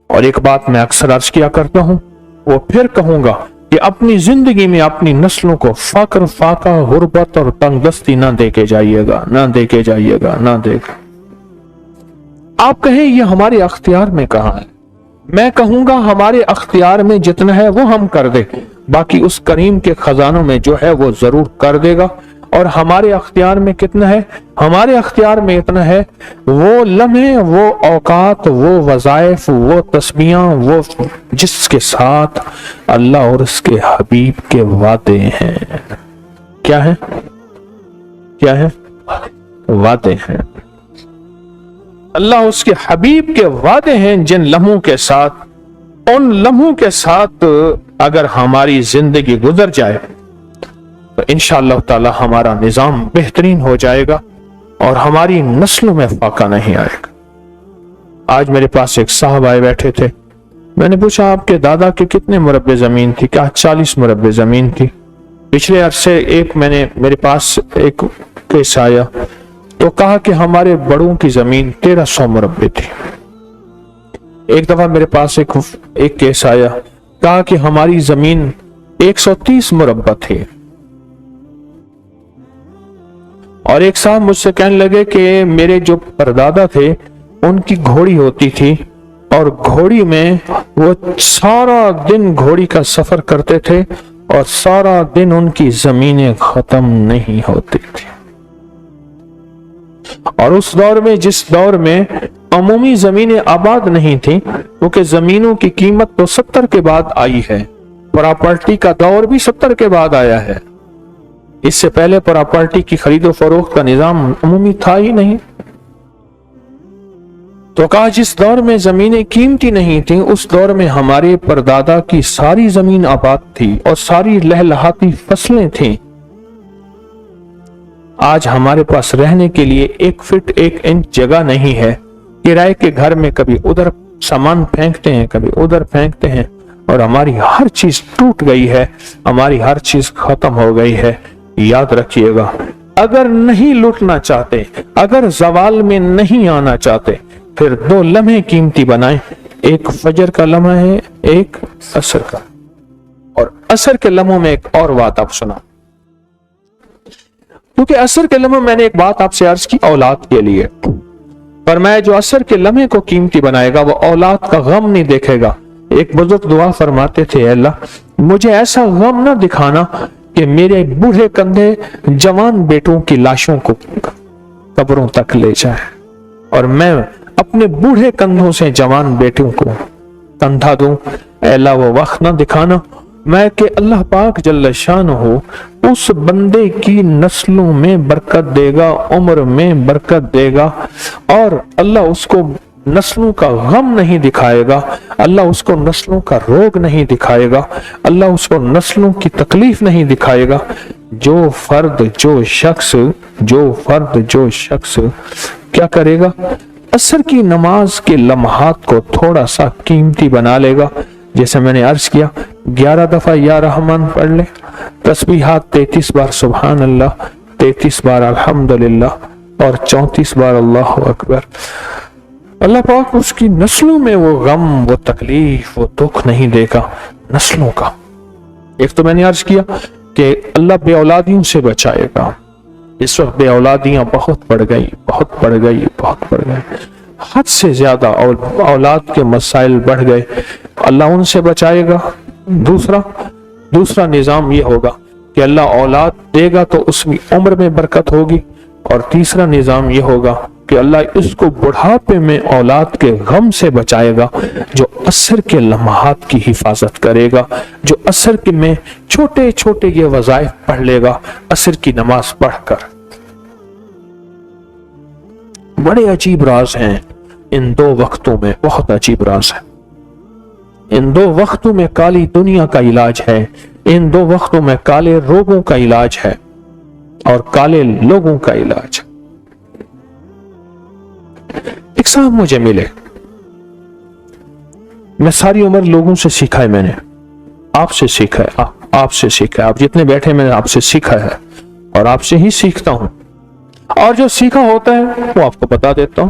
اور ایک بات میں اکثر عرض کیا کرتا ہوں، وہ پھر کہوں گا کہ اپنی زندگی میں اپنی نسلوں کو فقر، فاقہ، غربت اور تنگ دستی نہ دے کے جائیے گا، نہ دے کے جائیے گا، نہ دے کے۔ آپ کہیں یہ ہمارے اختیار میں کہاں ہے؟ میں کہوں گا ہمارے اختیار میں جتنا ہے وہ ہم کر دے، باقی اس کریم کے خزانوں میں جو ہے وہ ضرور کر دے گا۔ اور ہمارے اختیار میں کتنا ہے؟ ہمارے اختیار میں اتنا ہے، وہ لمحے، وہ اوقات، وہ وظائف، وہ تسبیحاں، وہ جس کے ساتھ اللہ اور اس کے حبیب کے وعدے ہیں۔ کیا ہے؟ کیا ہے؟ وعدے ہیں۔ اللہ اس کے حبیب کے وعدے ہیں جن لمحوں کے ساتھ، ان لمحوں کے ساتھ اگر ہماری زندگی گزر جائے تو انشاءاللہ تعالی ہمارا نظام بہترین ہو جائے گا اور ہماری نسلوں میں فاقہ نہیں آئے گا۔ آج میرے پاس ایک صاحب آئے بیٹھے تھے، میں نے پوچھا آپ کے دادا کے کتنے مربع زمین تھی؟ کہا 40 مربع زمین تھی۔ پچھلے عرصے میرے پاس ایک کیس آیا تو کہا کہ ہمارے بڑوں کی زمین 1300 مربع تھی۔ ایک دفعہ میرے پاس ایک کیس آیا، کہا کہ ہماری زمین 130 مربع تھی۔ اور ایک صاحب مجھ سے کہنے لگے کہ میرے جو پردادا تھے ان کی گھوڑی ہوتی تھی اور گھوڑی میں وہ سارا دن گھوڑی کا سفر کرتے تھے اور سارا دن ان کی زمینیں ختم نہیں ہوتی تھی۔ اور اس دور میں، جس دور میں عمومی زمینیں آباد نہیں تھیں، کیونکہ زمینوں کی قیمت تو 70 کے بعد آئی ہے، پراپرٹی کا دور بھی 70 کے بعد آیا ہے، اس سے پہلے پراپرٹی کی خرید و فروخت کا نظام عمومی تھا ہی نہیں۔ تو کہا جس دور میں زمینیں قیمتی نہیں تھیں، اس دور میں ہمارے پردادا کی ساری زمین آباد تھی اور ساری لہلہاتی فصلیں تھیں۔ آج ہمارے پاس رہنے کے لیے 1 فٹ 1 انچ جگہ نہیں ہے، کرائے کے گھر میں کبھی ادھر سامان پھینکتے ہیں، کبھی ادھر پھینکتے ہیں، اور ہماری ہر چیز ٹوٹ گئی ہے، ہماری ہر چیز ختم ہو گئی ہے۔ یاد رکھیے گا، اگر نہیں لوٹنا چاہتے، اگر زوال میں نہیں آنا چاہتے، پھر 2 لمحے قیمتی بنائیں، ایک فجر کا لمحہ ہے، ایک عصر کا، اور عصر کے لمحوں میں ایک اور بات آپ سنا، کیونکہ عصر کے لمحے میں نے ایک بات آپ سے عرض کی اولاد کے لیے، فرمایا جو عصر کے لمحے کو قیمتی بنائے گا وہ اولاد کا غم نہیں دیکھے گا۔ ایک بزرگ دعا فرماتے تھے، اے اللہ مجھے ایسا غم نہ دکھانا کہ میرے بوڑھے کندھے جوان بیٹوں کی لاشوں کو قبروں تک لے جائے، اور میں اپنے بوڑھے کندھوں سے جوان بیٹوں کو کندھا دوں۔ اے اللہ وہ وقت نہ دکھانا میں کہ اللہ پاک جل شانہ اس بندے کی نسلوں میں برکت دے گا، عمر میں برکت دے گا، اور اللہ اس کو نسلوں کا غم نہیں دکھائے گا، اللہ اس کو نسلوں کا روگ نہیں دکھائے گا، اللہ اس کو نسلوں کی تکلیف نہیں دکھائے گا۔ جو فرد جو شخص کیا کرے گا؟ عصر کی نماز کے لمحات کو تھوڑا سا قیمتی بنا لے گا، جیسے میں نے عرض کیا 11 دفعہ یا رحمان پڑھ لے، تسبیحات 33 بار سبحان اللہ، 33 بار الحمدللہ، اور 34 بار اللہ اکبر۔ اللہ پاک اس کی نسلوں میں وہ غم، وہ تکلیف، وہ دکھ نہیں دے گا نسلوں کا۔ ایک تو میں نے عرض کیا کہ اللہ بے اولادیوں سے بچائے گا۔ اس وقت بے اولادیاں بہت بڑھ گئی، حد سے زیادہ اولاد کے مسائل بڑھ گئے، اللہ ان سے بچائے گا۔ دوسرا نظام یہ ہوگا کہ اللہ اولاد دے گا تو اس کی عمر میں برکت ہوگی، اور تیسرا نظام یہ ہوگا کہ اللہ اس کو بڑھاپے میں اولاد کے غم سے بچائے گا، جو عصر کے لمحات کی حفاظت کرے گا، جو عصر کے میں چھوٹے چھوٹے یہ وظائف پڑھ لے گا، عصر کی نماز پڑھ کر۔ بڑے عجیب راز ہیں ان 2 وقتوں میں، بہت عجیب راز ہے۔ ان 2 وقتوں میں کالی دنیا کا علاج ہے، ان 2 وقتوں میں کالے روگوں کا علاج ہے اور کالے لوگوں کا علاج۔ ایک صاحب مجھے ملے، میں ساری عمر لوگوں سے سیکھا ہے، میں نے آپ سے سیکھا ہے، آپ سے سیکھا ہے، آپ جتنے بیٹھے میں نے آپ سے سیکھا ہے اور آپ سے ہی سیکھتا ہوں، اور جو سیکھا ہوتا ہے وہ آپ کو بتا دیتا ہوں۔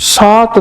7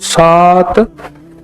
7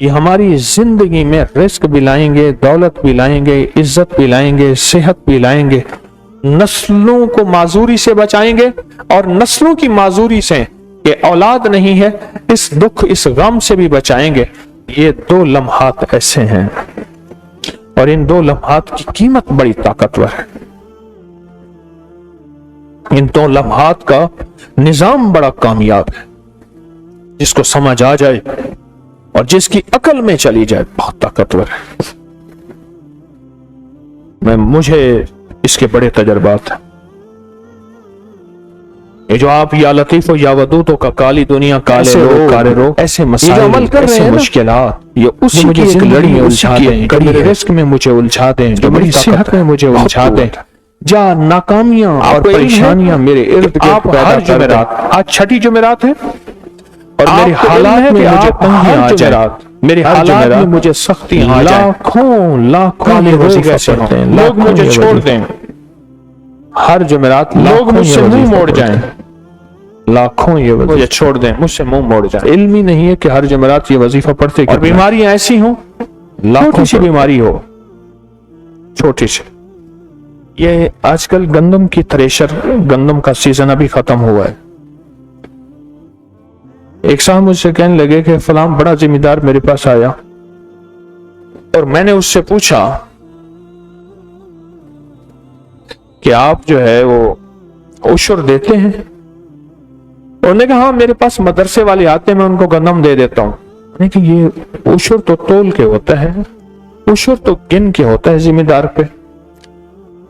یہ ہماری زندگی میں رزق بھی لائیں گے، دولت بھی لائیں گے، عزت بھی لائیں گے، صحت بھی لائیں گے، نسلوں کو معذوری سے بچائیں گے، اور نسلوں کی معذوری سے کہ اولاد نہیں ہے اس دکھ اس غم سے بھی بچائیں گے۔ یہ 2 لمحات ایسے ہیں، اور ان 2 لمحات کی قیمت بڑی طاقتور ہے۔ ان 2 لمحات کا نظام بڑا کامیاب ہے، جس کو سمجھ آ جائے اور جس کی عقل میں چلی جائے بہت طاقتور ہے۔ مجھے اس کے بڑے تجربات ہیں۔ یہ جو آپ یا لطیف و یا ودود کا کالی دنیا کالے لوگ کارے رو ایسے مسائل ایسے مشکلات یہ اسی کی ایک لڑی میں الجھا دیں، جو میرے رزق میں مجھے الجھا دیں، جو میری صحت میں مجھے الجھا دیں، جا ناکامیاں اور پریشانیاں میرے ارد گرد پیدا کر دیں۔ آج چھٹی جمعرات ہے اور میرے حالات میں مجھے تنگیاں آ جائیں، میرے حالات میں مجھے سختیاں آ جائیں، لاکھوں لوگ مجھے چھوڑ دیں، ہر جمعرات لوگ مجھ سے منہ موڑ جائیں، لاکھوں یہ مجھے چھوڑ دیں، مجھ سے منہ موڑ جائیں۔ علم ہی نہیں ہے کہ ہر جمعرات یہ وظیفہ پڑھتے اور بیماریاں ایسی ہوں، لاکھوں سی بیماری ہو، چھوٹی سی۔ یہ آج کل گندم کی تھریشر، گندم کا سیزن ابھی ختم ہوا ہے۔ ایک صاحب مجھ سے کہنے لگے کہ فلاں بڑا ذمہ دار میرے پاس آیا اور میں نے اس سے پوچھا کہ آپ جو ہے وہ عشر دیتے ہیں؟ انہوں نے کہا ہاں میرے پاس مدرسے والے آتے ہیں، میں ان کو گندم دے دیتا ہوں۔ میں نے کہا یہ عشر تو تول کے ہوتا ہے، عشر تو گن کے ہوتا ہے ذمہ دار پہ۔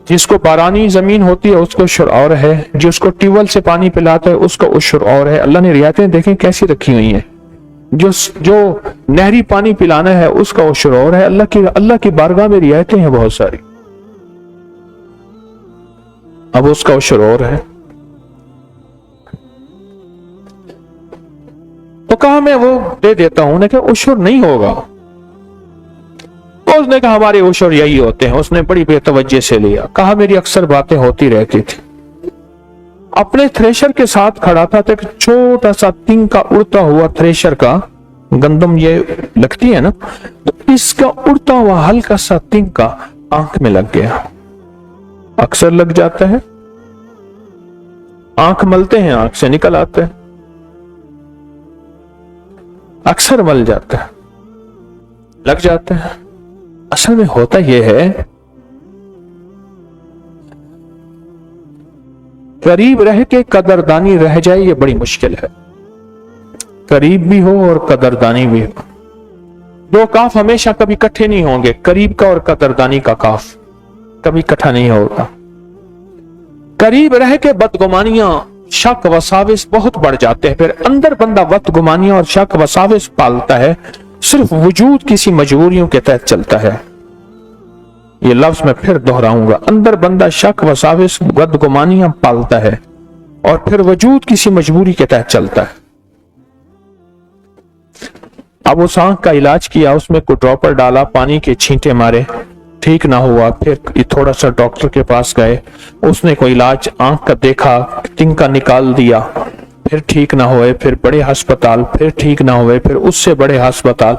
جس کو بارانی زمین ہوتی ہے اس کو عشر اور ہے، جس کو ٹیوبل سے پانی پلاتا ہے اس کا عشر اور ہے۔ اللہ نے رعایتیں دیکھیں کیسی رکھی ہوئی ہیں، جو نہری پانی پلانا ہے اس کا عشر اور ہے۔ اللہ کی بارگاہ میں رعایتیں ہیں بہت ساری، اب اس کا عشر اور ہے۔ تو کہا میں وہ دے دیتا ہوں، نے کہا عشر نہیں ہوگا۔ اس نے کہا ہمارے عشر یہی ہوتے ہیں۔ اس نے بڑی بے توجہ سے لیا، کہا میری اکثر باتیں ہوتی رہتی تھی۔ اپنے تھریشر کے ساتھ کھڑا تھا تو ایک چھوٹا سا تنکا اڑتا ہوا تھریشر کا، گندم یہ لگتی ہے نا، تو اس کا اڑتا ہوا ہلکا سا تنکا آنکھ میں لگ گیا۔ اکثر لگ جاتا ہے، آنکھ ملتے ہیں آنکھ سے نکل آتا ہے، اکثر مل جاتا ہے، لگ جاتا ہے۔ اصل میں ہوتا یہ ہے قریب رہ کے قدردانی رہ جائے، یہ بڑی مشکل ہے۔ قریب بھی ہو اور قدردانی بھی ہو، 2 کاف ہمیشہ کبھی اکٹھے نہیں ہوں گے۔ قریب کا اور قدردانی کا کاف کبھی اکٹھا نہیں ہوگا۔ قریب رہ کے بدگمانیاں شک وساوس بہت بڑھ جاتے ہیں، پھر اندر بندہ بدگمانیاں اور شک وساوس پالتا ہے، صرف وجود کسی مجبوریوں کے تحت چلتا ہے۔ یہ لفظ میں پھر دہراؤں گا، اندر بندہ شک وساوس بدگمانیاں پالتا ہے اور پھر وجود کسی مجبوری کے تحت چلتا ہے۔ اب اس آنکھ کا علاج کیا، اس میں کوئی ڈراپر ڈالا، پانی کے چھینٹے مارے، ٹھیک نہ ہوا، پھر تھوڑا سا ڈاکٹر کے پاس گئے، اس نے کوئی علاج آنکھ کا دیکھا، تنکا نکال دیا، پھر ٹھیک نہ ہوئے، پھر بڑے ہسپتال، پھر ٹھیک نہ ہوئے، پھر اس سے بڑے ہسپتال۔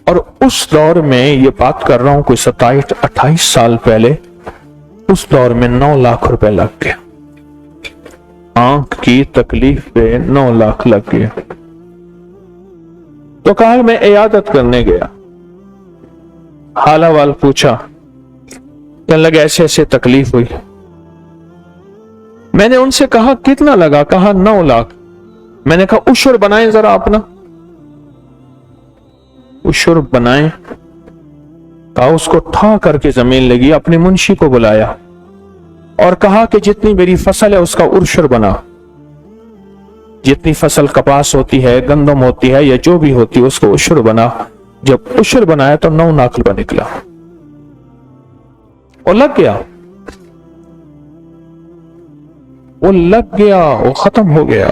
اور اس دور میں یہ بات کر رہا ہوں کوئی 27-28 سال پہلے، اس دور میں 9 لاکھ روپے لگ گیا، آنکھ کی تکلیف پہ 9 لاکھ لگ گیا۔ تو کہا میں عیادت کرنے گیا، حال احوال پوچھا، کہنے لگے ایسے ایسے تکلیف ہوئی۔ میں نے ان سے کہا کتنا لگا؟ کہا 9 لاکھ۔ میں نے کہا عشر بنائیں ذرا اپنا، عشر بنائیں۔ کہا اس کو ٹھا کر کے زمین لگی، اپنے منشی کو بلایا اور کہا کہ جتنی میری فصل ہے اس کا عشر بنا، جتنی فصل کپاس ہوتی ہے، گندم ہوتی ہے یا جو بھی ہوتی ہے اس کو عشر بنا۔ جب عشر بنایا تو 9 لاکھ روپے نکلا اور لگ گیا، وہ لگ گیا، وہ ختم ہو گیا۔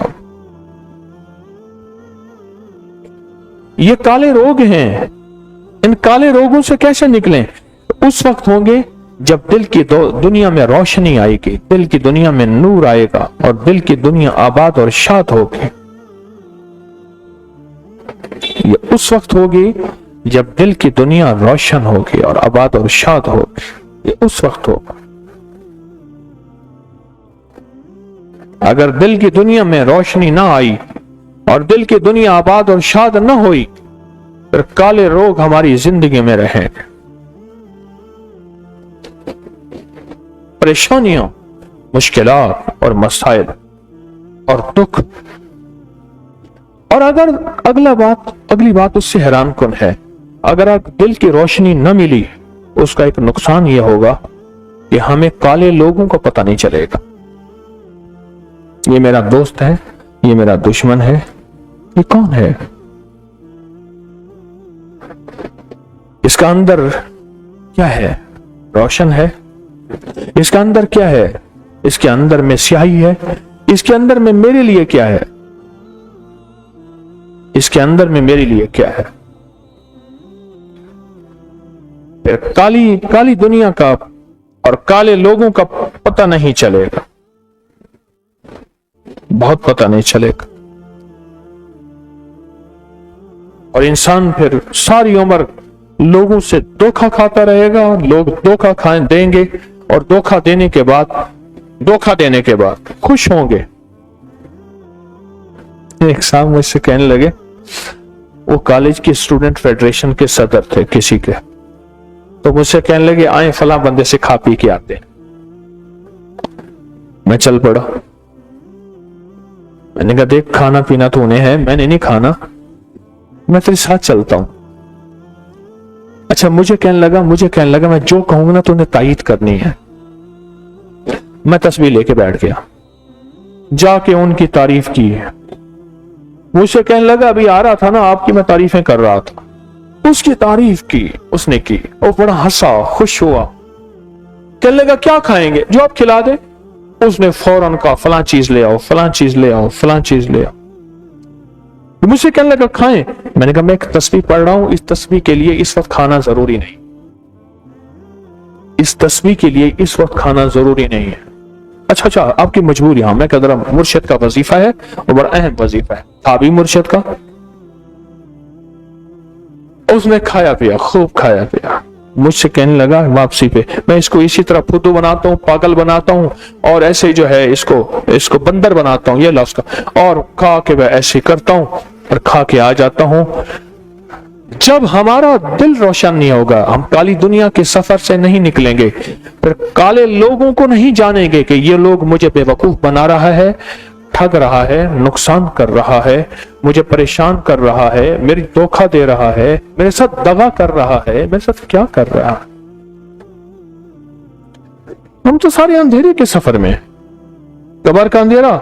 یہ کالے روگ ہیں، ان کالے روگوں سے کیسے نکلیں؟ اس وقت ہوں گے جب دل کی دنیا میں روشنی آئے گی، دل کی دنیا میں نور آئے گا اور دل کی دنیا آباد اور شاد ہوگی۔ یہ اس وقت ہوگی جب دل کی دنیا روشن ہوگی اور آباد اور شاد ہوگی، یہ اس وقت ہوگا۔ اگر دل کی دنیا میں روشنی نہ آئی اور دل کی دنیا آباد اور شاد نہ ہوئی، پھر کالے روگ ہماری زندگی میں رہیں گے، پریشانیاں، مشکلات اور مسائل اور دکھ۔ اور اگر اگلی بات اس سے حیران کن ہے، اگر دل کی روشنی نہ ملی، اس کا ایک نقصان یہ ہوگا کہ ہمیں کالے لوگوں کو پتہ نہیں چلے گا، یہ میرا دوست ہے، یہ میرا دشمن ہے، یہ کون ہے، اس کا اندر کیا ہے، روشن ہے، اس کا اندر کیا ہے، اس کے اندر میں سیاہی ہے، اس کے اندر میں میرے لیے کیا ہے، اس کے اندر میں میرے لیے کیا ہے۔ کالی دنیا کا اور کالے لوگوں کا پتہ نہیں چلے گا، بہت پتہ نہیں چلے گا، اور انسان پھر ساری عمر لوگوں سے دھوکا کھاتا رہے گا، لوگ دھوکا دیں گے، اور دھوکا دینے کے بعد خوش ہوں گے۔ ایک صاحب مجھ سے کہنے لگے، وہ کالج کی اسٹوڈنٹ فیڈریشن کے صدر تھے کسی کے، تو مجھ سے کہنے لگے آئیں فلاں بندے سے کھا پی کے آتے ہیں۔ میں چل پڑا، میں نے کہا دیکھ کھانا پینا تو انہیں ہے، میں نے نہیں کھانا، میں تیرے ساتھ چلتا ہوں۔ اچھا مجھے کہنے لگا میں جو کہوں گا نا تو انہیں تائید کرنی ہے۔ میں تسبیح لے کے بیٹھ گیا، جا کے ان کی تعریف کی ہے، مجھ سے کہنے لگا ابھی آ رہا تھا نا آپ کی میں تعریفیں کر رہا تھا، اس کی تعریف کی اس نے کی، وہ بڑا ہنسا، خوش ہوا، کہنے لگا کیا کھائیں گے جو آپ کھلا دیں، اس نے فوراً کہا فلاں چیز لے آؤ، فلاں چیز لے آؤ، فلاں چیز لے آؤ۔ مجھ سے کہنے لگا کھائیں، میں نے کہا میں ایک تسبیح پڑھ رہا ہوں، اس تسبیح کے لیے اس وقت کھانا ضروری نہیں، اس تسبیح کے لیے اس وقت کھانا ضروری نہیں ہے۔ اچھا آپ کی مجبوری، ہاں میں کہہ رہا ہوں مرشد کا وظیفہ ہے اور بڑا اہم وظیفہ ہے، تھا بھی مرشد کا۔ اس نے کھایا پیا، خوب کھایا پیا، مجھ سے کہنے لگا واپسی پہ میں اس کو اسی طرح پھدو بناتا ہوں، پاگل بناتا ہوں، اور ایسے جو ہے اس کو بندر بناتا ہوں، یہ لفظ کا، اور کھا کے میں ایسے کرتا ہوں اور کھا کے آ جاتا ہوں۔ جب ہمارا دل روشن نہیں ہوگا، ہم کالی دنیا کے سفر سے نہیں نکلیں گے، پھر کالے لوگوں کو نہیں جانیں گے کہ یہ لوگ مجھے بے وقوف بنا رہا ہے، ٹھگ رہا ہے، نقصان کر رہا ہے، مجھے پریشان کر رہا ہے، میری دھوکہ دے رہا ہے، میرے ساتھ دغا کر رہا ہے، میرے ساتھ کیا کر رہا ہے۔ ہم تو سارے اندھیرے کے سفر میں، قبر کا اندھیرا،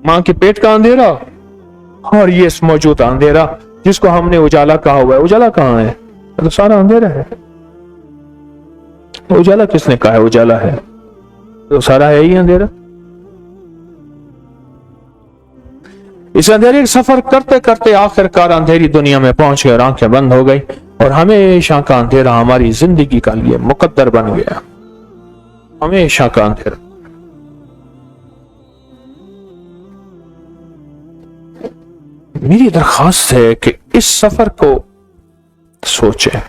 ماں کے پیٹ کا اندھیرا، اور یہ موجودہ اندھیرا جس کو ہم نے اجالا کہا ہوا ہے۔ اجالا کہاں ہے؟ تو سارا اندھیرا ہے۔ اجالا کس نے کہا ہے اجالا ہے؟ تو سارا ہے ہی اندھیرا۔ اس اندھیرے کا سفر کرتے کرتے آخر کار اندھیری دنیا میں پہنچ گئے اور آنکھیں بند ہو گئی، اور ہمیشہ کا اندھیرا ہماری زندگی کا لیے مقدر بن گیا، ہمیشہ کا اندھیرا۔ میری درخواست ہے کہ اس سفر کو سوچیں،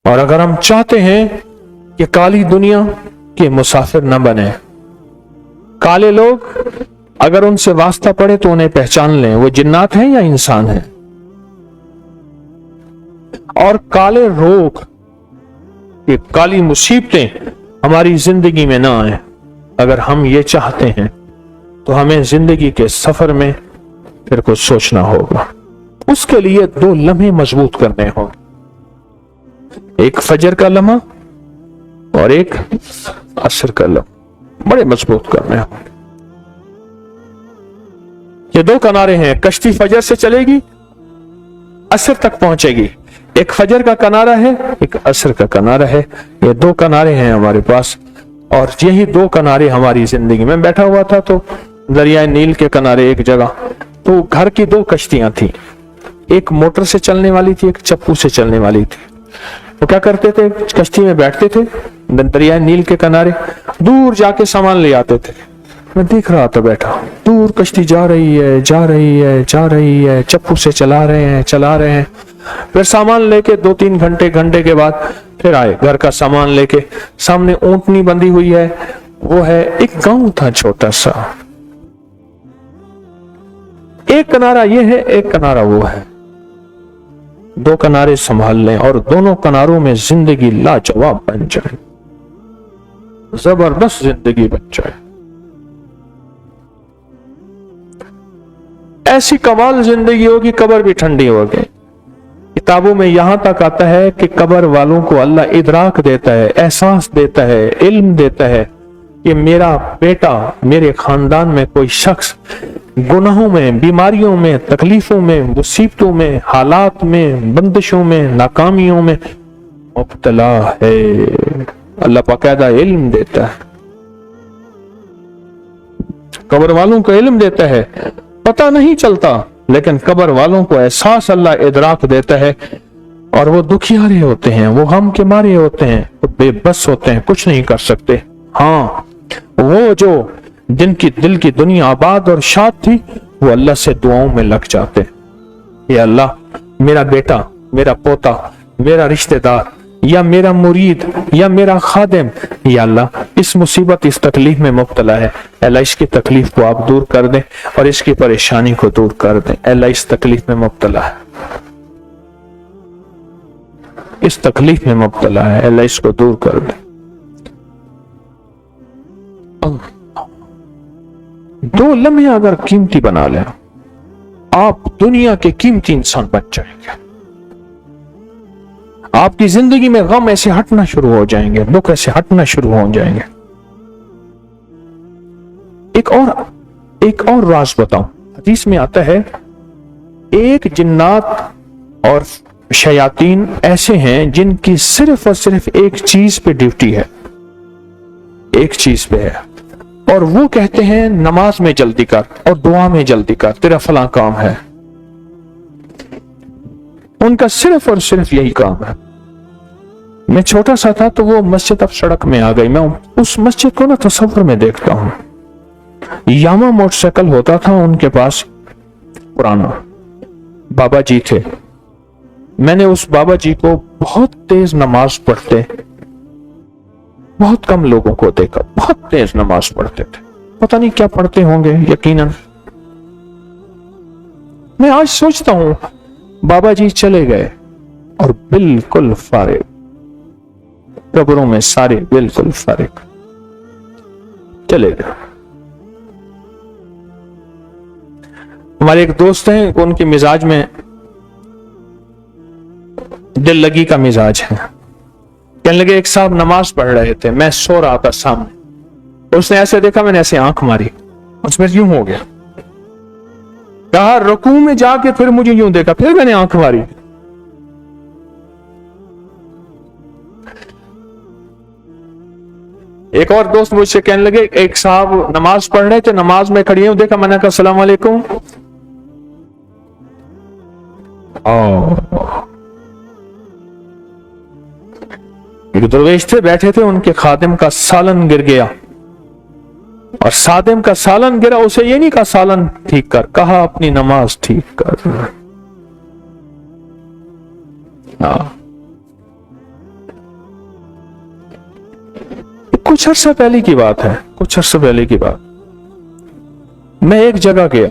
اور اگر ہم چاہتے ہیں کہ کالی دنیا کے مسافر نہ بنے، کالے لوگ اگر ان سے واسطہ پڑے تو انہیں پہچان لیں وہ جنات ہیں یا انسان ہیں، اور کالے روگ، یہ کالی مصیبتیں ہماری زندگی میں نہ آئیں۔ اگر ہم یہ چاہتے ہیں تو ہمیں زندگی کے سفر میں پھر کچھ سوچنا ہوگا۔ اس کے لیے 2 لمحے مضبوط کرنے ہوں، ایک فجر کا لمحہ اور ایک عصر کا لمحہ، بڑے مضبوط کرنے ہوں۔ یہ 2 کنارے ہیں، کشتی فجر سے چلے گی، عصر تک پہنچے گی، ایک فجر کا کنارہ ہے، ایک عصر کا کنارہ ہے، یہ 2 کنارے ہیں ہمارے پاس، اور یہی 2 کنارے ہماری زندگی میں۔ بیٹھا ہوا تھا تو دریائے نیل کے کنارے ایک جگہ، تو گھر کی 2 کشتیاں تھیں، ایک موٹر سے چلنے والی تھی، ایک چپو سے چلنے والی تھی۔ وہ کیا کرتے تھے؟ کشتی میں بیٹھتے تھے، دریائے نیل کے کنارے، دور جا کے سامان لے آتے تھے، میں دیکھ رہا تھا بیٹھا، دور کشتی جا رہی ہے جا رہی ہے جا رہی ہے، چپو سے چلا رہے ہیں، پھر سامان لے کے 2-3 گھنٹے کے بعد پھر آئے گھر کا سامان لے کے، سامنے اونٹنی بندھی ہوئی ہے، وہ ہے، ایک گاؤں تھا چھوٹا سا، ایک کنارہ یہ ہے ایک کنارہ وہ ہے، 2 کنارے سنبھال لیں اور دونوں کناروں میں زندگی لاجواب بن جائے، زبردست زندگی بن جائے، ایسی کمال زندگی ہوگی قبر بھی ٹھنڈی ہوگی۔ کتابوں میں یہاں تک آتا ہے کہ قبر والوں کو اللہ ادراک دیتا ہے، احساس دیتا ہے، علم دیتا ہے کہ میرا بیٹا، میرے خاندان میں کوئی شخص گناہوں میں، بیماریوں میں، تکلیفوں میں، مصیبتوں میں، حالات میں، بندشوں میں، ناکامیوں میں مبتلا ہے۔ اللہ باقاعدہ علم دیتا ہے، قبر والوں کو علم دیتا ہے، پتہ نہیں چلتا لیکن قبر والوں کو احساس اللہ ادراک دیتا ہے، اور وہ دکھیارے ہوتے ہیں، وہ غم کے مارے ہوتے ہیں، وہ بے بس ہوتے ہیں، کچھ نہیں کر سکتے۔ ہاں، وہ جو جن کی دل کی دنیا آباد اور شاد تھی، وہ اللہ سے دعاؤں میں لگ جاتے، یا اللہ میرا بیٹا، میرا پوتا، میرا رشتہ دار، یا میرا مرید، یا میرا خادم، یا اللہ اس مصیبت، اس تکلیف میں مبتلا ہے، اللہ اس کی تکلیف کو آپ دور کر دیں اور اس کی پریشانی کو دور کر دیں، اللہ اس تکلیف میں مبتلا ہے، اس تکلیف میں مبتلا ہے، اللہ اس کو دور کر دیں۔ 2 لمحے اگر قیمتی بنا لیں، آپ دنیا کے قیمتی انسان بن جائیں گے، آپ کی زندگی میں غم ایسے ہٹنا شروع ہو جائیں گے، دکھ ایسے ہٹنا شروع ہو جائیں گے۔ ایک اور راز بتاؤں، حدیث میں آتا ہے ایک جنات اور شیاطین ایسے ہیں جن کی صرف اور صرف ایک چیز پہ ڈیوٹی ہے، ایک چیز پہ ہے، اور وہ کہتے ہیں نماز میں جلدی کر اور دعا میں جلدی کر، تیرا فلاں کام ہے، ان کا صرف اور صرف یہی کام ہے۔ میں چھوٹا سا تھا تو وہ مسجد اب سڑک میں آ گئی، میں اس مسجد کو نا تصور میں دیکھتا ہوں، یاما موٹر سائیکل ہوتا تھا ان کے پاس پرانا، بابا جی تھے، میں نے اس بابا جی کو بہت تیز نماز پڑھتے، بہت کم لوگوں کو دیکھا بہت تیز نماز پڑھتے تھے، پتہ نہیں کیا پڑھتے ہوں گے، یقیناً میں آج سوچتا ہوں بابا جی چلے گئے اور بالکل فارغ، قبروں میں سارے بالکل فارغ چلے گئے۔ ہمارے ایک دوست ہیں، ان کے مزاج میں دل لگی کا مزاج ہے، کہنے لگے ایک صاحب نماز پڑھ رہے تھے، میں سو رہا تھا سامنے، اس نے ایسے دیکھا، میں نے ایسے آنکھ ماری، اس میں یوں ہو گیا، کہا رکوع میں جا کے پھر مجھے یوں دیکھا، پھر میں نے آنکھ ماری۔ ایک اور دوست مجھ سے کہنے لگے ایک صاحب نماز پڑھ رہے تھے، نماز میں کھڑی ہوں، دیکھا، میں نے کہا السلام علیکم، ایک درویش تھے بیٹھے تھے، ان کے خادم کا سالن گر گیا، اور خادم کا سالن گرا، اسے یہ نہیں کہا سالن ٹھیک کر، کہا اپنی نماز ٹھیک کر۔ کچھ عرصہ پہلے کی بات ہے، کچھ عرصہ پہلے کی بات، میں ایک جگہ گیا،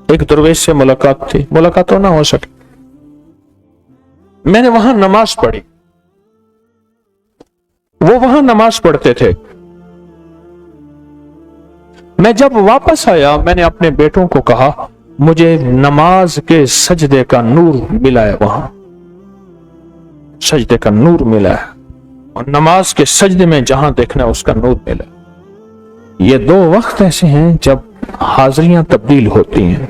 ایک درویش سے ملاقات تھی، ملاقات تو نہ ہو سکی، میں نے وہاں نماز پڑھی، وہ وہاں نماز پڑھتے تھے، میں جب واپس آیا میں نے اپنے بیٹوں کو کہا مجھے نماز کے سجدے کا نور ملا ہے، وہاں سجدے کا نور ملا ہے، اور نماز کے سجدے میں جہاں دیکھنا ہے اس کا نور ملا۔ یہ 2 وقت ایسے ہیں جب حاضریاں تبدیل ہوتی ہیں،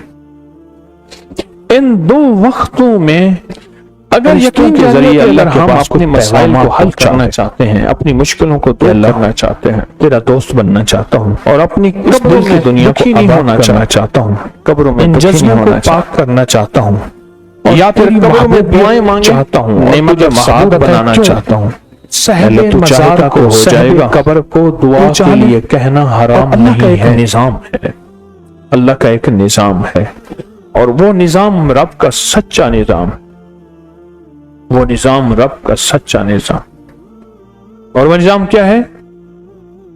ان 2 وقتوں میں اگر یقین کے ذریعے اللہ ہم اپنے مسائل کو حل کرنا چاہتے ہیں، اپنی مشکلوں کو دور کرنا چاہتے ہیں، تیرا دوست بننا چاہتا ہوں، اور اپنی قبروں کی دنیا کو نہیں ہونا چاہتا ہوں، قبروں میں ان جذبوں کو پاک کرنا چاہتا ہوں، یا پھر قبروں میں دعائیں مانگنا چاہتا ہوں، نعمت و سعادت بنانا چاہتا ہوں، صاحب مزار کو ہو جائے گا، قبر کو دعا کے لیے کہنا حرام نہیں ہے، نظام ہے، اللہ کا ایک نظام ہے، اور وہ نظام رب کا سچا نظام ہے، وہ نظام رب کا سچا نظام، اور وہ نظام کیا ہے؟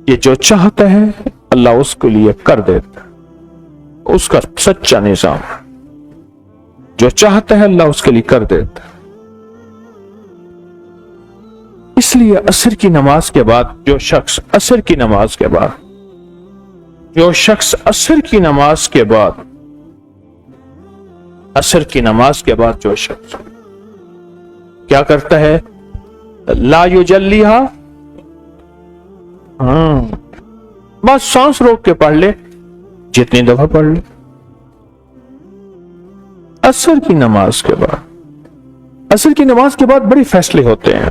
یہ جو چاہتا ہے اللہ اس کے لیے کر دیتا ہے، اس کا سچا نظام، جو چاہتا ہے اللہ اس کے لیے کر دیتا ہے۔ اس لیے عصر کی نماز کے بعد جو شخص عصر کی نماز کے بعد جو شخص کیا کرتا ہے؟ لا یجلیہا، بس سانس روک کے پڑھ لے، جتنی دفعہ پڑھ لے۔ عصر کی نماز کے بعد بڑے فیصلے ہوتے ہیں،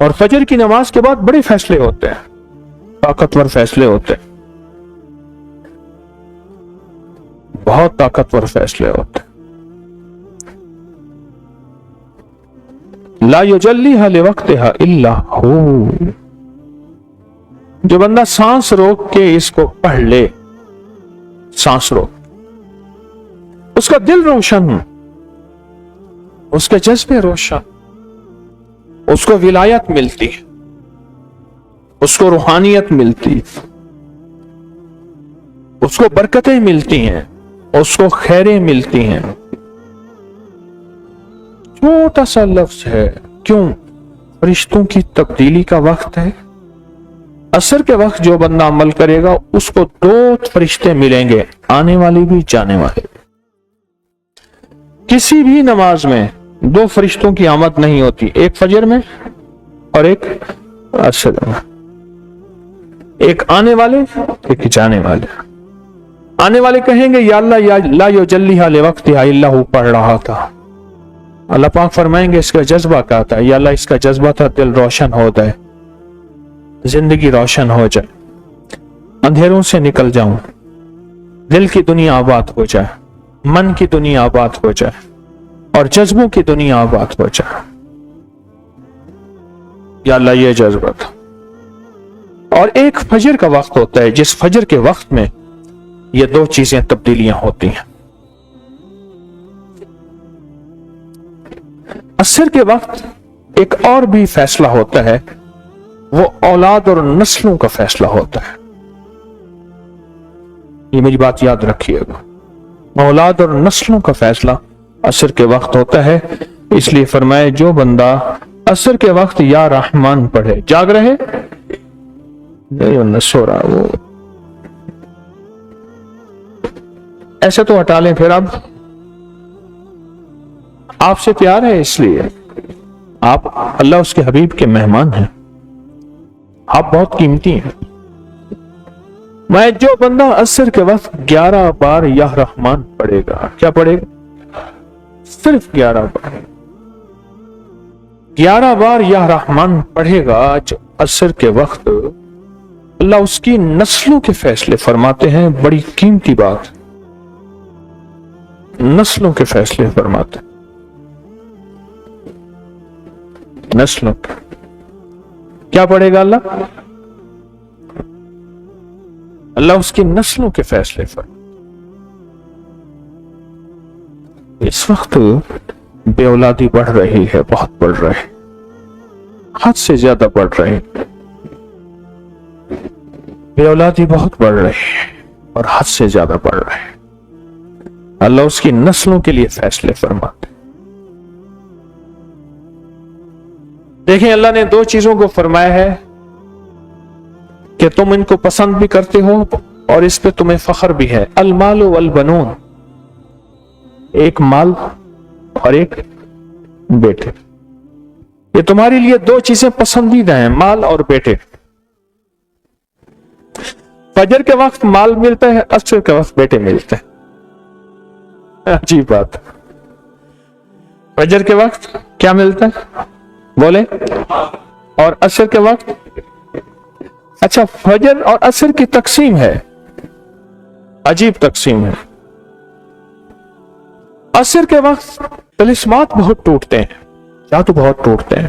اور فجر کی نماز کے بعد بڑے فیصلے ہوتے ہیں، طاقتور فیصلے ہوتے ہیں، بہت طاقتور فیصلے ہوتے ہیں۔ لا یجلیہا لوقتہا الا ہو، جو بندہ سانس روک کے اس کو پڑھ لے، سانس روک، اس کا دل روشن، اس کے جذبے روشن، اس کو ولایت ملتی ہے، اس کو روحانیت ملتی ہے، اس کو برکتیں ملتی ہیں، اس کو خیریں ملتی ہیں۔ چھوٹا سا لفظ ہے، کیوں؟ فرشتوں کی تبدیلی کا وقت ہے۔ عصر کے وقت جو بندہ عمل کرے گا اس کو 2 فرشتے ملیں گے، آنے والے بھی جانے والے۔ کسی بھی نماز میں 2 فرشتوں کی آمد نہیں ہوتی، ایک فجر میں اور ایک عصر میں، ایک آنے والے ایک جانے والے۔ آنے والے کہیں گے یا اللہ یا لا یجلیہا لوقتہا الا ہو، پڑھ رہا تھا، اللہ پاک فرمائیں گے اس کا جذبہ کیا تھا؟ یا اللہ اس کا جذبہ تھا دل روشن ہو جائے، زندگی روشن ہو جائے، اندھیروں سے نکل جاؤں، دل کی دنیا آباد ہو جائے، من کی دنیا آباد ہو جائے، اور جذبوں کی دنیا آباد ہو جائے۔ یا اللہ یہ جذبہ تھا۔ اور ایک فجر کا وقت ہوتا ہے، جس فجر کے وقت میں یہ 2 چیزیں تبدیلیاں ہوتی ہیں۔ عصر کے وقت ایک اور بھی فیصلہ ہوتا ہے، وہ اولاد اور نسلوں کا فیصلہ ہوتا ہے۔ یہ میری بات یاد رکھیے گا، اولاد اور نسلوں کا فیصلہ عصر کے وقت ہوتا ہے۔ اس لیے فرمائے جو بندہ عصر کے وقت یا رحمان پڑھے، جاگ رہے نہیں سو رہا، وہ ایسے تو ہٹا لیں، پھر اب آپ سے پیار ہے، اس لیے آپ اللہ اس کے حبیب کے مہمان ہیں، آپ بہت قیمتی ہیں۔ میں جو بندہ عصر کے وقت 11 بار یا رحمان پڑھے گا، کیا پڑھے گا؟ صرف 11 بار، 11 بار یا رحمان پڑھے گا جو عصر کے وقت، اللہ اس کی نسلوں کے فیصلے فرماتے ہیں۔ بڑی قیمتی بات، نسلوں کے فیصلے فرماتے ہیں، نسلوں کا کیا پڑھے گا؟ اللہ اس کی نسلوں کے فیصلے فرماتے۔ اس وقت بے اولادی بڑھ رہی ہے، بہت بڑھ رہی، حد سے زیادہ بڑھ رہی، بے اولادی بہت بڑھ رہی ہے اور حد سے زیادہ بڑھ رہی ہے۔ اللہ اس کی نسلوں کے لیے فیصلے فرماتے۔ دیکھیں اللہ نے 2 چیزوں کو فرمایا ہے کہ تم ان کو پسند بھی کرتے ہو اور اس پہ تمہیں فخر بھی ہے۔ المال والبنون، ایک مال اور ایک بیٹے، یہ تمہارے لیے 2 چیزیں پسندیدہ ہیں، مال اور بیٹے۔ فجر کے وقت مال ملتا ہے، عصر کے وقت بیٹے ملتے ہیں، عجیب بات۔ فجر کے وقت کیا ملتا ہے بولے، اور عصر کے وقت؟ اچھا، فجر اور عصر کی تقسیم ہے، عجیب تقسیم ہے۔ عصر کے وقت طلسمات بہت ٹوٹتے ہیں، جادو بہت ٹوٹتے ہیں،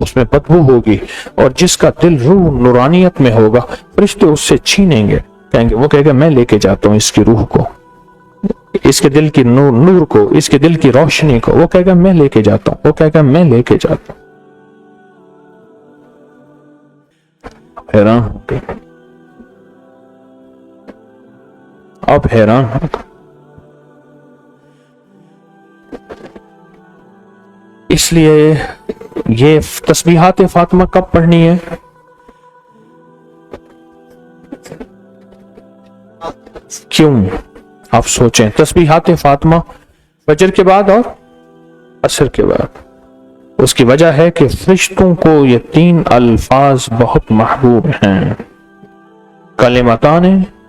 اس میں بدبو ہوگی، اور جس کا دل روح نورانیت میں ہوگا فرشتے اس سے چھینیں گے، کہیں گے، وہ کہے گا میں لے کے جاتا ہوں اس کی روح کو، اس کے دل کی نور کو، اس کے دل کی روشنی کو، وہ کہے گا میں لے کے جاتا ہوں، وہ کہے گا میں لے کے جاتا ہوں۔ حیران ہو گئے، اب حیران ہو گئے۔ اس لیے یہ تسبیحات فاطمہ کب پڑھنی ہے؟ کیوں؟ آپ سوچیں، تسبیحات فاطمہ فجر کے بعد اور عصر کے بعد۔ اس کی وجہ ہے کہ فرشتوں کو یہ 3 الفاظ بہت محبوب ہیں، کلمتان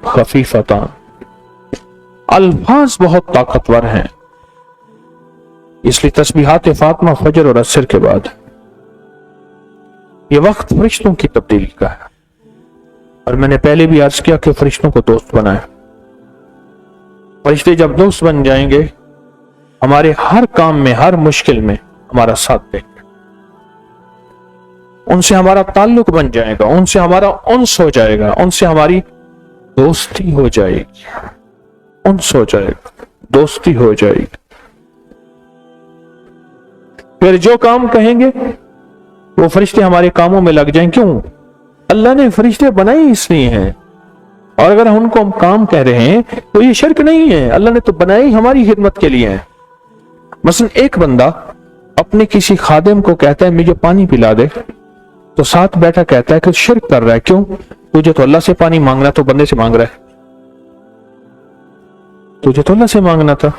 خفیفتان، الفاظ بہت طاقتور ہیں، اس لیے تسبیحات فاطمہ فجر اور عصر کے بعد۔ یہ وقت فرشتوں کی تبدیلی کا ہے، اور میں نے پہلے بھی عرض کیا کہ فرشتوں کو دوست بنائیں۔ فرشتے جب دوست بن جائیں گے، ہمارے ہر کام میں، ہر مشکل میں ہمارا ساتھ دیں گے، ان سے ہمارا تعلق بن جائے گا، ان سے ہمارا انس ہو جائے گا، ان سے ہماری دوستی ہو جائے گی، انس ہو جائے گا، دوستی ہو جائے گی۔ پھر جو کام کہیں گے وہ فرشتے ہمارے کاموں میں لگ جائیں۔ کیوں؟ اللہ نے فرشتے بنائے اس لیے ہیں، اور اگر ان کو ہم کام کہہ رہے ہیں تو یہ شرک نہیں ہے، اللہ نے تو بنائے ہی ہماری خدمت کے لیے ہیں۔ مثلا ایک بندہ اپنے کسی خادم کو کہتا ہے مجھے پانی پلا دے، تو ساتھ بیٹھا کہتا ہے کہ شرک کر رہا ہے۔ کیوں؟ تجھے تو اللہ سے پانی مانگنا، تو بندے سے مانگ رہا ہے، تجھے تو اللہ سے مانگنا تھا،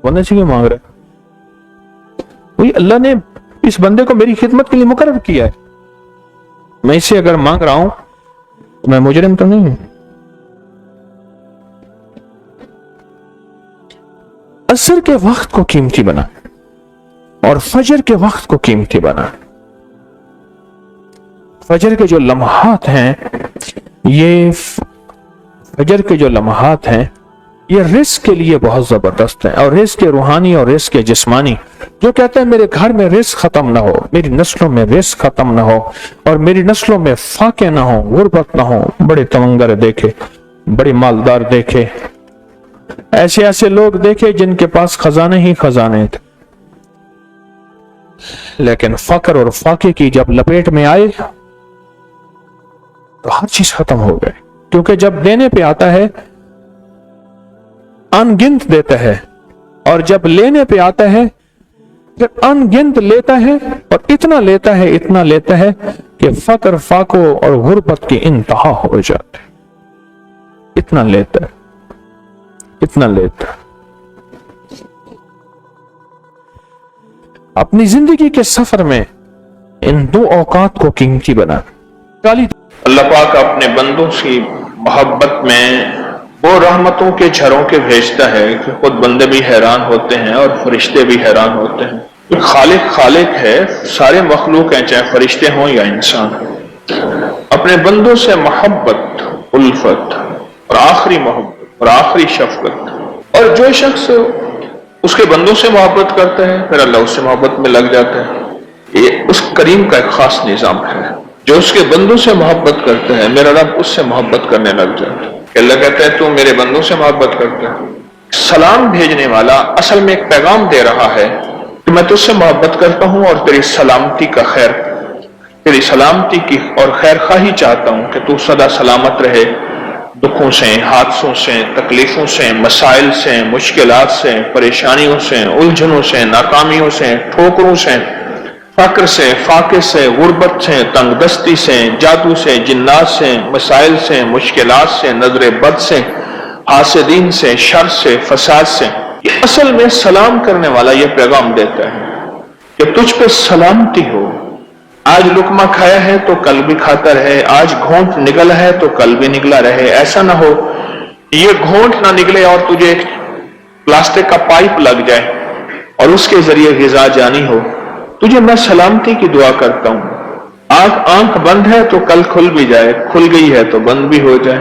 بندے سے کیوں مانگ رہا ہے؟ وہی اللہ نے اس بندے کو میری خدمت کے لیے مقرر کیا ہے، میں اسے اگر مانگ رہا ہوں تو میں مجرم تو نہیں ہوں۔ عصر کے وقت کو قیمتی بنا اور فجر کے وقت کو قیمتی بنا۔ فجر کے جو لمحات ہیں، یہ فجر کے جو لمحات ہیں یہ رزق کے لیے بہت زبردست ہیں، اور رزق روحانی اور رزق جسمانی۔ جو کہتا ہے میرے گھر میں رزق ختم نہ ہو، میری نسلوں میں رزق ختم نہ ہو، اور میری نسلوں میں فاقے نہ ہو، غربت نہ ہو، بڑے تمنگر دیکھے، بڑے مالدار دیکھے، ایسے ایسے لوگ دیکھے جن کے پاس خزانے ہی خزانے تھے، لیکن فقر اور فاقے کی جب لپیٹ میں آئے تو ہر چیز ختم ہو گئے۔ کیونکہ جب دینے پہ آتا ہے ان گنت دیتا ہے، اور جب لینے پہ آتا ہے پھر ان گنت لیتا ہے، اور اتنا لیتا ہے، اتنا لیتا ہے کہ فقر، فاقوں اور غربت کی انتہا ہو جاتے، اتنا لیتا ہے، اتنا لیتا ہے۔ اپنی زندگی کے سفر میں ان 2 اوقات کو قیمتی بنا۔ اللہ پاک اپنے بندوں کی محبت میں وہ رحمتوں کے جھروں کے بھیجتا ہے کہ خود بندے بھی حیران ہوتے ہیں اور فرشتے بھی حیران ہوتے ہیں۔ خالق ہے، سارے مخلوق ہیں، چاہے فرشتے ہوں یا انسان ہوں۔ اپنے بندوں سے محبت، الفت اور آخری محبت اور آخری شفقت، اور جو شخص اس کے بندوں سے محبت کرتا ہے پھر اللہ اس سے محبت میں لگ جاتا ہے۔ یہ اس کریم کا ایک خاص نظام ہے، جو اس کے بندوں سے محبت کرتا ہے میرا رب اس سے محبت کرنے لگ جاتا ہے۔ اللہ کہتا ہے تو میرے بندوں سے محبت کرتا ہے۔ سلام بھیجنے والا اصل میں ایک پیغام دے رہا ہے کہ میں تجھ سے محبت کرتا ہوں اور تیری سلامتی کا خیر، تیری سلامتی کی اور خیر خواہی چاہتا ہوں کہ تو سدا سلامت رہے، دکھوں سے، حادثوں سے، تکلیفوں سے، مسائل سے، مشکلات سے، پریشانیوں سے، الجھنوں سے، ناکامیوں سے، ٹھوکروں سے، فقر سے، فاقے سے، غربت سے، تنگ دستی سے، جادو سے، جنات سے، مسائل سے، مشکلات سے، نظر بد سے، حاسدین سے، شر سے، فساد سے۔ یہ اصل میں سلام کرنے والا یہ پیغام دیتا ہے کہ تجھ پہ سلامتی ہو۔ آج لقمہ کھایا ہے تو کل بھی کھاتا رہے، آج گھونٹ نگلا ہے تو کل بھی نگلا رہے۔ ایسا نہ ہو یہ گھونٹ نہ نگلے اور تجھے ایک پلاسٹک کا پائپ لگ جائے اور اس کے ذریعے غذا جانی ہو۔ تجھے میں سلامتی کی دعا کرتا ہوں۔ آنکھ بند ہے تو کل کھل بھی جائے، کھل گئی ہے تو بند بھی ہو جائے۔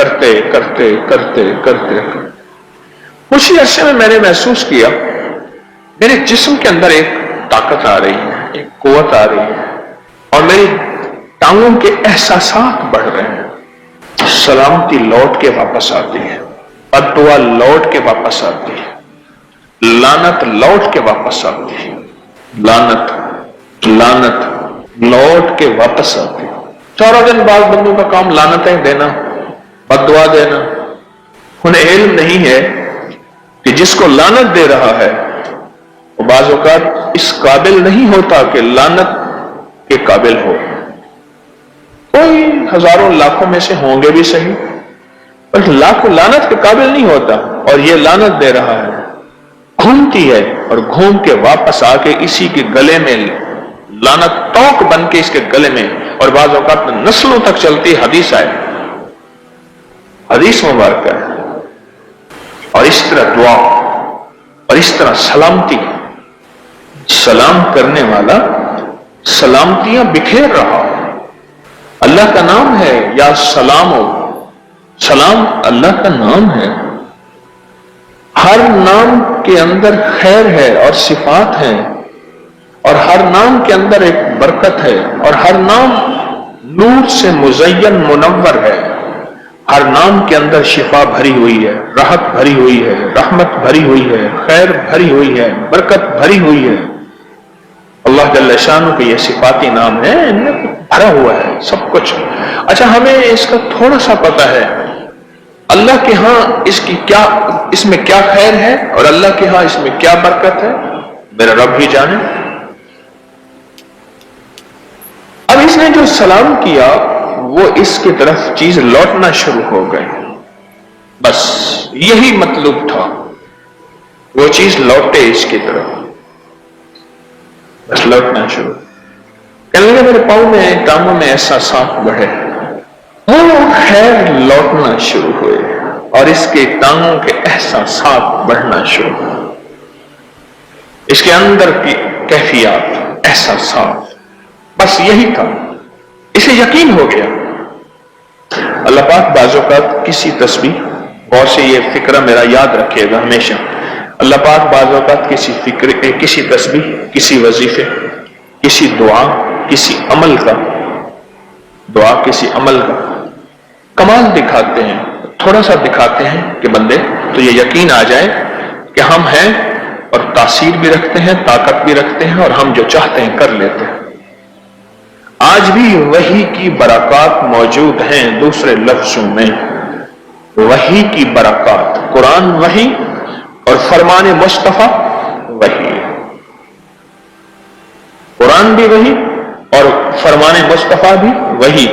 کرتے کرتے کرتے کرتے کچھ عرصے میں نے محسوس کیا میرے جسم کے اندر ایک طاقت آ رہی ہے، ایک قوت آ رہی ہے، اور میری ٹانگوں کے احساسات بڑھ رہے ہیں۔ سلامتی لوٹ کے واپس آتی ہے، بددعا لوٹ کے واپس آتی ہے، لعنت لوٹ کے واپس آتی ہے، لعنت لوٹ کے واپس آتی ہے۔ 14 دن بعد بندوں کا کام لعنتیں دینا، بددعا دینا۔ انہیں علم نہیں ہے کہ جس کو لعنت دے رہا ہے وہ بعض اوقات اس قابل نہیں ہوتا کہ لعنت کے قابل ہو۔ کوئی ہزاروں لاکھوں میں سے ہوں گے بھی صحیح، پر لاکھوں لعنت کے قابل نہیں ہوتا، اور یہ لعنت دے رہا ہے، گھومتی ہے اور گھوم کے واپس آ کے اسی کے گلے میں لعنت توق بن کے اس کے گلے میں، اور بعض اوقات نسلوں تک چلتی حدیث آئے، حدیث مبارکہ ہے۔ اور اس طرح دعا اور اس طرح سلامتی، سلام کرنے والا سلامتیاں بکھیر رہا۔ اللہ کا نام ہے یا سلام ہو، سلام اللہ کا نام ہے۔ ہر نام کے اندر خیر ہے اور صفات ہیں، اور ہر نام کے اندر ایک برکت ہے، اور ہر نام نور سے مزین منور ہے۔ ہر نام کے اندر شفا بھری ہوئی ہے، راحت بھری ہوئی ہے، رحمت بھری ہوئی ہے، خیر بھری ہوئی ہے، برکت بھری ہوئی ہے۔ اللہ جل شانہ کے یہ صفاتی نام ہے، ان میں بھرا ہوا ہے سب کچھ۔ اچھا، ہمیں اس کا تھوڑا سا پتہ ہے اللہ کے ہاں اس میں کیا خیر ہے، اور اللہ کے ہاں اس میں کیا برکت ہے، میرا رب ہی جانے۔ اب اس نے جو سلام کیا وہ اس کی طرف چیز لوٹنا شروع ہو گئی، بس یہی مطلوب تھا، وہ چیز لوٹے اس کی طرف، بس لوٹنا شروع۔ کہنے لگے میرے پاؤں میں، ٹانگوں میں احساسات بڑھے، وہ خیر لوٹنا شروع ہوئے، اور اس کے ٹانگوں کے احساسات بڑھنا شروع ہوئے، اس کے اندر کی کیفیات، احساسات، بس یہی تھا۔ اسے یقین ہو گیا۔ اللہ پاک بعض اوقات کسی تسبیح، غور سے یہ فکرہ میرا یاد رکھیے گا ہمیشہ، اللہ پاک بعض اوقات کسی تسبیح، کسی وظیفے، کسی دعا، کسی عمل کا کمال دکھاتے ہیں، تھوڑا سا دکھاتے ہیں کہ بندے تو یہ یقین آ جائے کہ ہم ہیں، اور تاثیر بھی رکھتے ہیں، طاقت بھی رکھتے ہیں، اور ہم جو چاہتے ہیں کر لیتے ہیں۔ آج بھی وحی کی برکات موجود ہیں، دوسرے لفظوں میں وحی کی برکات، قرآن وحی اور فرمان مصطفیٰ وحی، قرآن بھی وحی اور فرمان مصطفیٰ بھی وحی،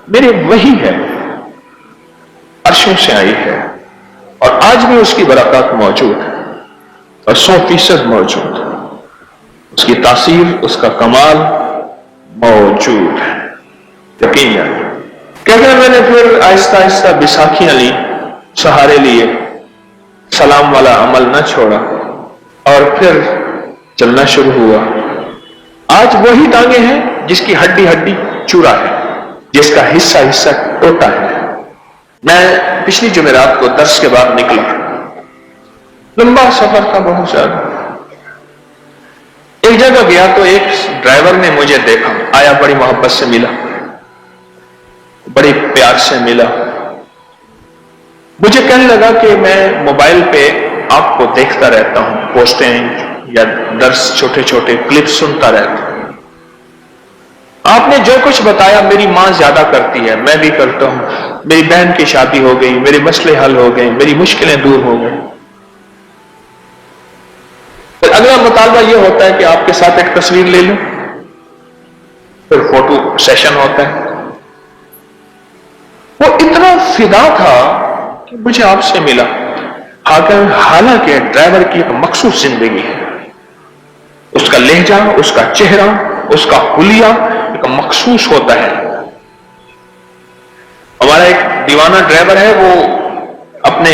میرے وحی ہے، عرشوں سے آئی ہے، اور آج بھی اس کی برکات موجود ہے، اور 100% موجود ہے، اس کی تاثیر، اس کا کمال موجود ہے، یقین ہے۔ کہتے ہیں میں نے پھر آہستہ آہستہ بیساکھیاں لی، سہارے لیے، سلام والا عمل نہ چھوڑا، اور پھر چلنا شروع ہوا۔ آج وہی ٹانگیں ہیں جس کی ہڈی ہڈی چورا ہے، جس کا حصہ حصہ ٹوٹا ہے۔ میں پچھلی جمعرات کو درس کے بعد نکلا، لمبا سفر تھا بہت زیادہ، ایک جگہ گیا تو ایک ڈرائیور نے مجھے دیکھا، آیا، بڑی محبت سے ملا، بڑی پیار سے ملا، مجھے کہنے لگا کہ میں موبائل پہ آپ کو دیکھتا رہتا ہوں، پوسٹیں یا درس چھوٹے چھوٹے کلپ سنتا رہتا ہوں، آپ نے جو کچھ بتایا میری ماں زیادہ کرتی ہے، میں بھی کرتا ہوں، میری بہن کی شادی ہو گئی، میرے مسئلے حل ہو گئے، میری مشکلیں دور ہو گئی۔ پھر اگلا مطالبہ یہ ہوتا ہے کہ آپ کے ساتھ ایک تصویر لے لوں، پھر فوٹو سیشن ہوتا ہے۔ وہ اتنا فدا تھا کہ مجھے آپ سے ملا، حالانکہ ڈرائیور کی ایک مخصوص زندگی ہے، اس کا لہجہ، اس کا چہرہ، اس کا حلیہ ایک مخصوص ہوتا ہے۔ ہمارا ایک دیوانہ ڈرائیور ہے، وہ اپنے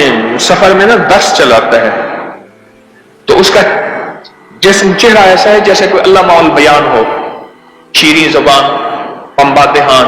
سفر میں 10 چلاتا ہے، تو اس کا جسم چہرہ ایسا ہے جیسے کوئی علامہ البیان ہو، شیریں زبان، پنبا دہان،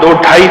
2, 2.5,